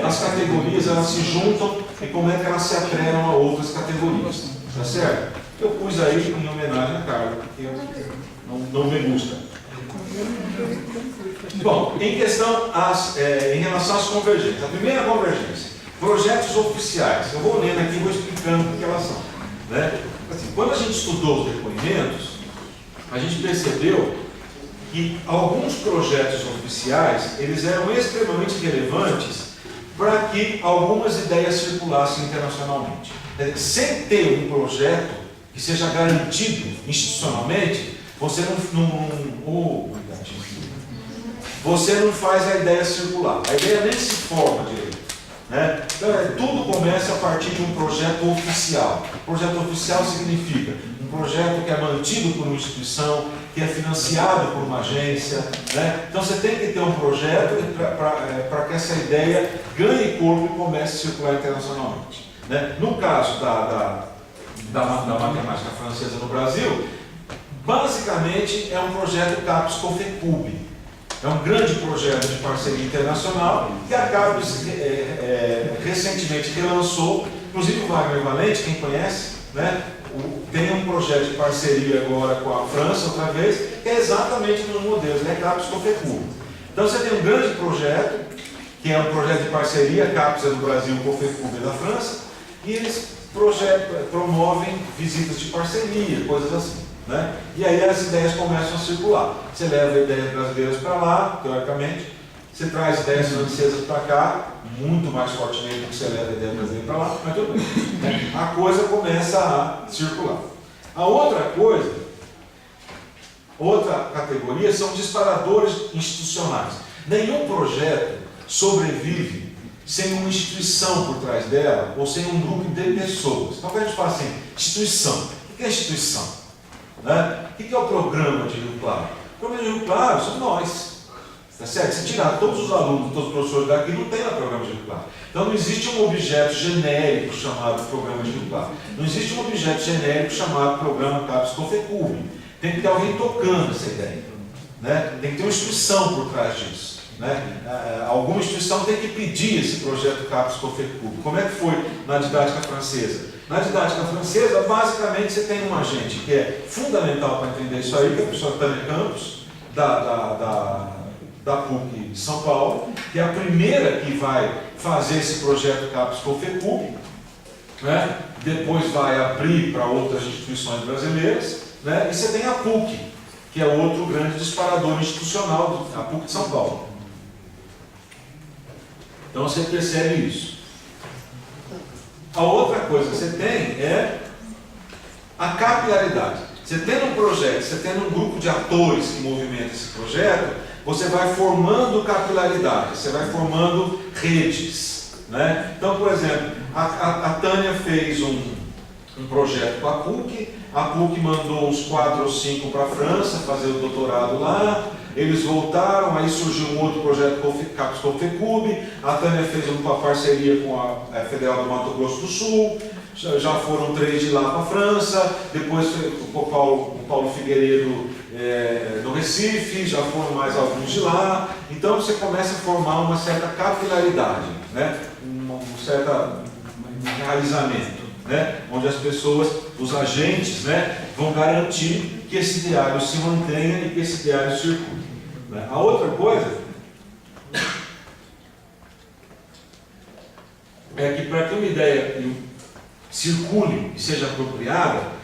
as categorias elas se juntam e como é que elas se atrelam a outras categorias. Tá certo? Eu pus aí em homenagem a Carla, porque não me gusta. Bom, em relação às convergências. A primeira convergência, projetos oficiais. Eu vou lendo aqui e vou explicando o que elas são, né? Assim, quando a gente estudou os depoimentos, a gente percebeu que alguns projetos oficiais eles eram extremamente relevantes para que algumas ideias circulassem internacionalmente. Sem ter um projeto que seja garantido institucionalmente, você não faz a ideia circular. A ideia nem se forma direito, né? Então, tudo começa a partir de um projeto oficial. Projeto oficial significa um projeto que é mantido por uma instituição, que é financiado por uma agência, né? Então você tem que ter um projeto para que essa ideia ganhe corpo e comece a circular internacionalmente, né? No caso da matemática francesa no Brasil, basicamente é um projeto CAPES-COFECUB. É um grande projeto de parceria internacional que a CAPES recentemente relançou, inclusive o Wagner Valente, quem conhece, né? Tem um projeto de parceria agora com a França, outra vez, que é exatamente nos modelos, né? CAPES-COFECUB. Então você tem um grande projeto, que é um projeto de parceria, CAPES é do Brasil, COFECUB é da França, e eles promovem visitas de parceria, coisas assim, né? E aí as ideias começam a circular. Você leva ideias brasileiras para lá, teoricamente, você traz ideias francesas para cá, muito mais fortemente do que você leva a ideia brasileira para lá, mas tudo bem, né? A coisa começa a circular. A outra categoria são disparadores institucionais. Nenhum projeto sobrevive sem uma instituição por trás dela ou sem um grupo de pessoas. Então, quando a gente fala assim, instituição, o que é instituição? Né? O que é o programa de Rio Claro? O programa de Rio Claro somos nós. Tá certo? Se tirar todos os alunos, todos os professores daqui, não tem lá programa de Rio Claro. Então não existe um objeto genérico chamado programa de Rio Claro. Não existe um objeto genérico chamado programa CAPES-COFECUB. Tem que ter alguém tocando essa ideia, né? Tem que ter uma instituição por trás disso, né? Alguma instituição tem que pedir esse projeto CAPES-COFECUB. Como é que foi na didática francesa? Na didática francesa, basicamente, você tem um agente que é fundamental para entender isso aí, que é a professora Tânia Campos, da PUC de São Paulo, que é a primeira que vai fazer esse projeto CAPES-COFECUB, né? Depois vai abrir para outras instituições brasileiras, né? E você tem a PUC, que é outro grande disparador institucional, a PUC de São Paulo. Então você percebe isso. A outra coisa que você tem é a capilaridade. Você tendo um projeto, você tendo um grupo de atores que movimentam esse projeto, você vai formando capilaridade, você vai formando redes, né? Então, por exemplo, a Tânia fez um projeto com a PUC mandou uns 4 ou 5 para a França fazer o doutorado lá, eles voltaram, aí surgiu um outro projeto CAPES-COFECUB, a Tânia fez uma parceria com a Federal do Mato Grosso do Sul, já foram 3 de lá para a França, depois o Paulo Figueiredo no Recife, já foram mais alguns de lá. Então você começa a formar uma certa capilaridade, né? um certo enraizamento, né? Onde as pessoas, os agentes, né, vão garantir que esse diário se mantenha e que esse diário circule, né? A outra coisa é que para que uma ideia circule e seja apropriada,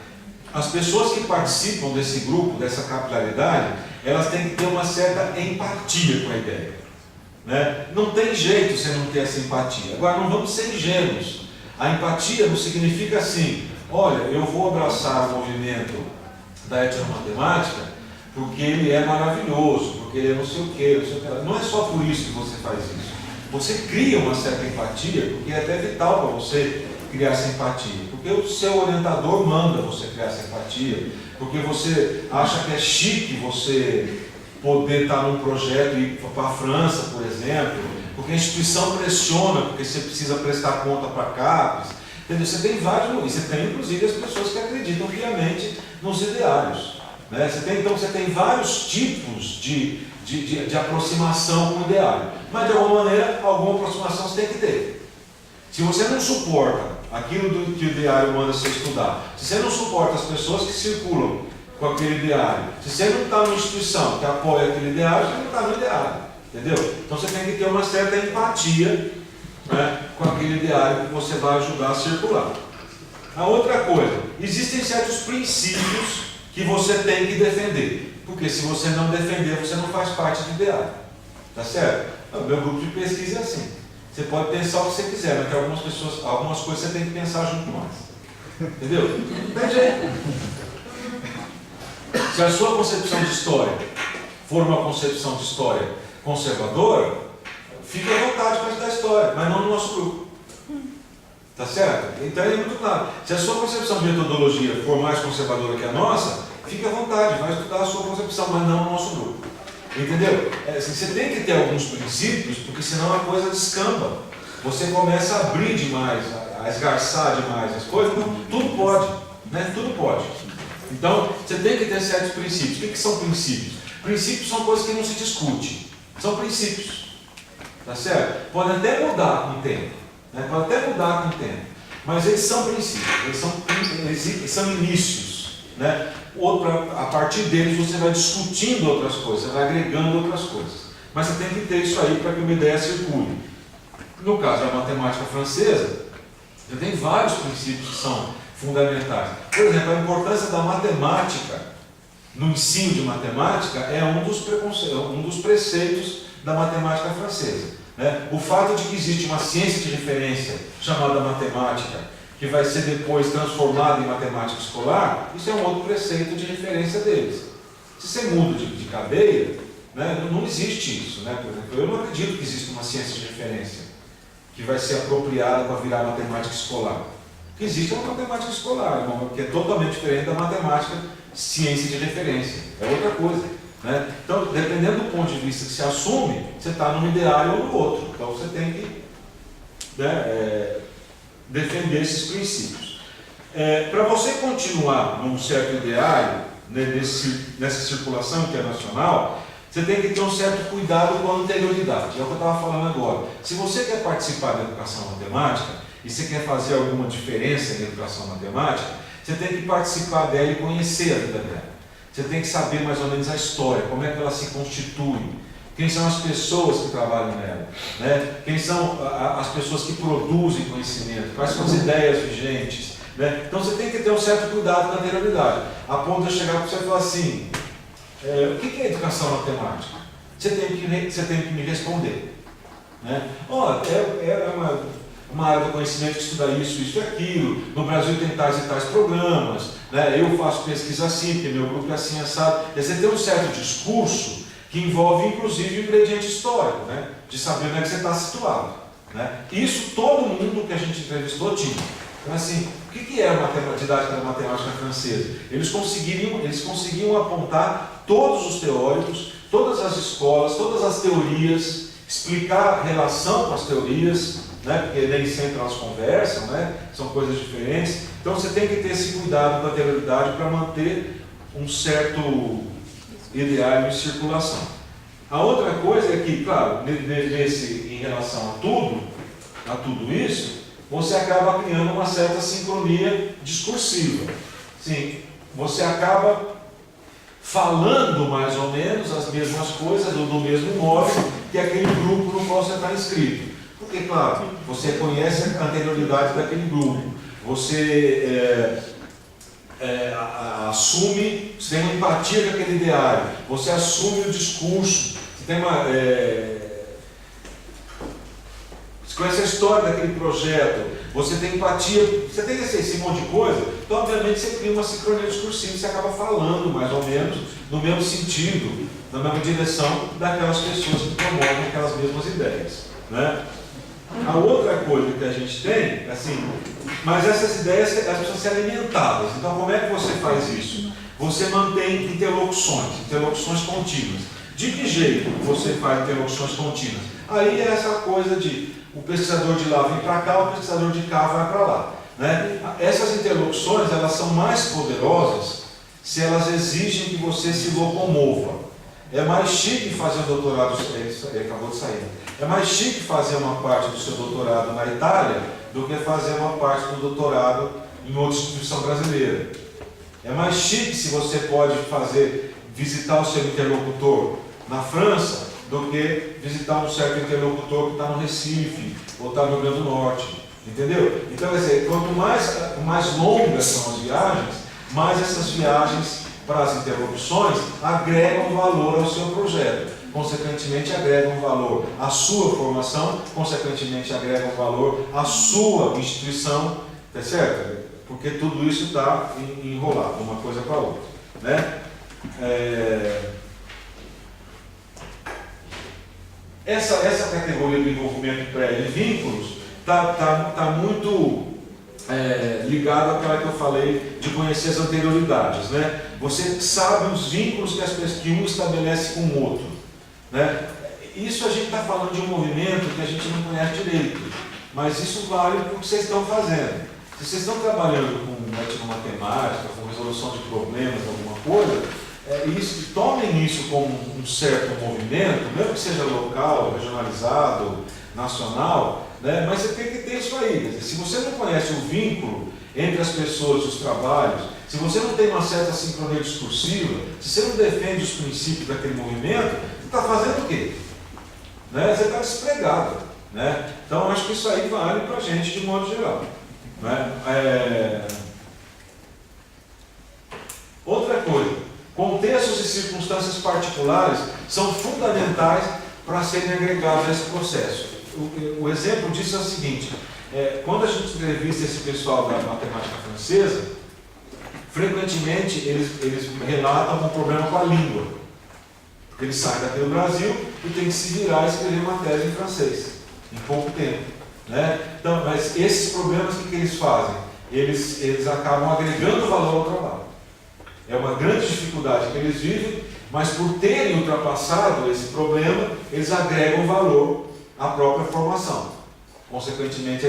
as pessoas que participam desse grupo, dessa capilaridade, elas têm que ter uma certa empatia com a ideia, né? Não tem jeito você não ter essa empatia. Agora, não vamos ser ingênuos. A empatia não significa assim, olha, eu vou abraçar o movimento da etnomatemática porque ele é maravilhoso, porque ele é não sei o que, não sei o que. Não é só por isso que você faz isso. Você cria uma certa empatia, porque é até vital para você criar essa empatia. Porque o seu orientador manda você criar essa empatia, porque você acha que é chique você poder estar num projeto e ir para a França, por exemplo, porque a instituição pressiona, porque você precisa prestar conta para a CAPES. Entendeu? Você tem vários, você tem inclusive as pessoas que acreditam piamente nos ideários. Né? Então você tem vários tipos de aproximação com o ideário. Mas de alguma maneira, alguma aproximação você tem que ter. Se você não suporta aquilo que o ideário manda você estudar, se você não suporta as pessoas que circulam com aquele ideário, se você não está numa instituição que apoia aquele ideário, você não está no ideário. Entendeu? Então você tem que ter uma certa empatia, né, com aquele ideário que você vai ajudar a circular. A outra coisa, existem certos princípios que você tem que defender, porque se você não defender, você não faz parte do ideário. Tá certo? O meu grupo de pesquisa é assim. Você pode pensar o que você quiser, mas tem algumas coisas você tem que pensar junto com nós. Entendeu? Não tem jeito. Se a sua concepção de história for uma concepção de história conservadora, fique à vontade para estudar história, mas não no nosso grupo. Tá certo? Então é muito claro. Se a sua concepção de metodologia for mais conservadora que a nossa, fique à vontade, vai estudar a sua concepção, mas não no nosso grupo. Entendeu? Você tem que ter alguns princípios, porque senão a coisa descamba. Você começa a abrir demais, a esgarçar demais as coisas. Então, tudo pode, né? Tudo pode. Então, você tem que ter certos princípios. O que são princípios? Princípios são coisas que não se discute. São princípios. Tá certo? Podem até mudar com o tempo. Né? Pode até mudar com o tempo. Mas eles são princípios. Eles são inícios. Né? A partir deles você vai discutindo outras coisas, você vai agregando outras coisas. Mas você tem que ter isso aí para que uma ideia circule. No caso da matemática francesa, você tem vários princípios que são fundamentais. Por exemplo, a importância da matemática no ensino de matemática é um dos preceitos da matemática francesa. Né? O fato de que existe uma ciência de referência chamada matemática, que vai ser depois transformada em matemática escolar, isso é um outro preceito de referência deles. Se você muda de cadeia, né, não existe isso. Né? Por exemplo, eu não acredito que exista uma ciência de referência que vai ser apropriada para virar matemática escolar. O que existe é uma matemática escolar, que é totalmente diferente da matemática ciência de referência. É outra coisa. Né? Então, dependendo do ponto de vista que se assume, você está num ideário ou no outro. Então, você tem que, né, defender esses princípios. Para você continuar num certo ideário, né, nessa circulação internacional, você tem que ter um certo cuidado com a anterioridade. É o que eu estava falando agora. Se você quer participar da educação matemática e você quer fazer alguma diferença na educação matemática, você tem que participar dela e conhecer a vida dela. Você tem que saber mais ou menos a história, como é que ela se constitui, quem são as pessoas que trabalham nela, né? Quem são as pessoas que produzem conhecimento, quais são as ideias vigentes. Né? Então você tem que ter um certo cuidado com a anterioridade, a ponto de chegar para você e falar assim, o que é educação matemática? Você tem que me responder. Né? É uma área do conhecimento que estuda isso, isso e aquilo. No Brasil tem tais e tais programas. Né? Eu faço pesquisa assim, porque meu grupo é assim, assado. Você tem um certo discurso que envolve inclusive o ingrediente histórico, né? De saber onde é que você está situado. Né? Isso todo mundo que a gente entrevistou tinha. Então, assim, o que é a didática da matemática francesa? Eles conseguiam apontar todos os teóricos, todas as escolas, todas as teorias, explicar a relação com as teorias, né? Porque nem sempre elas conversam, né? São coisas diferentes. Então você tem que ter esse cuidado com a anterioridade para manter um certo ideário em circulação. A outra coisa é que, claro, em relação a tudo isso, você acaba criando uma certa sincronia discursiva. Sim, você acaba falando mais ou menos as mesmas coisas, ou do mesmo modo que aquele grupo no qual você está inscrito. Porque, claro, você conhece a anterioridade daquele grupo, você assume, você tem uma empatia com aquele ideário, você assume o discurso, você tem você conhece a história daquele projeto, você tem empatia, você tem esse monte de coisa, então obviamente você cria uma sincronia discursiva e você acaba falando mais ou menos no mesmo sentido, na mesma direção daquelas pessoas que promovem aquelas mesmas ideias, né? A outra coisa que a gente tem, assim, mas essas ideias elas precisam ser alimentadas. Então como é que você faz isso? Você mantém interlocuções contínuas. De que jeito você faz interlocuções contínuas? Aí é essa coisa de o pesquisador de lá vem para cá, o pesquisador de cá vai para lá, né? Essas interlocuções elas são mais poderosas se elas exigem que você se locomova. É mais chique fazer um doutorado, acabou de sair, é mais chique fazer uma parte do seu doutorado na Itália do que fazer uma parte do doutorado em outra instituição brasileira. É mais chique se você pode visitar o seu interlocutor na França do que visitar um certo interlocutor que está no Recife ou está no Rio Grande do Norte. Entendeu? Então, quer dizer, quanto mais longas são as viagens, mais essas viagens para as interlocuções agregam valor ao seu projeto. Consequentemente, agregam valor à sua formação, consequentemente, agregam valor à sua instituição, tá certo? Porque tudo isso está enrolado, uma coisa com a outra, né? Essa categoria do envolvimento prévio e vínculos está muito ligado àquela que eu falei de conhecer as anterioridades, né? Você sabe os vínculos que um estabelece com o outro, né? Isso a gente está falando de um movimento que a gente não conhece direito, mas isso vale para o que vocês estão fazendo. Se vocês estão trabalhando com étnico-matemática, com resolução de problemas, alguma coisa, tomem isso como um certo movimento, mesmo que seja local, regionalizado, nacional, né? Mas você tem que ter isso aí. Se você não conhece o vínculo entre as pessoas e os trabalhos, se você não tem uma certa sincronia discursiva, se você não defende os princípios daquele movimento, você está fazendo o quê? Né? Você está despregado, né? Então, eu acho que isso aí vale para a gente de modo geral, né? Outra coisa, contextos e circunstâncias particulares são fundamentais para serem agregados a esse processo. O exemplo disso é o seguinte, quando a gente entrevista esse pessoal da matemática francesa, frequentemente eles relatam um problema com a língua, porque eles saem daqui do Brasil e têm que se virar e escrever uma tese em francês, em pouco tempo, né? Então, mas esses problemas, o que eles fazem? Eles acabam agregando valor ao trabalho. É uma grande dificuldade que eles vivem, mas por terem ultrapassado esse problema, eles agregam valor à própria formação. Consequentemente,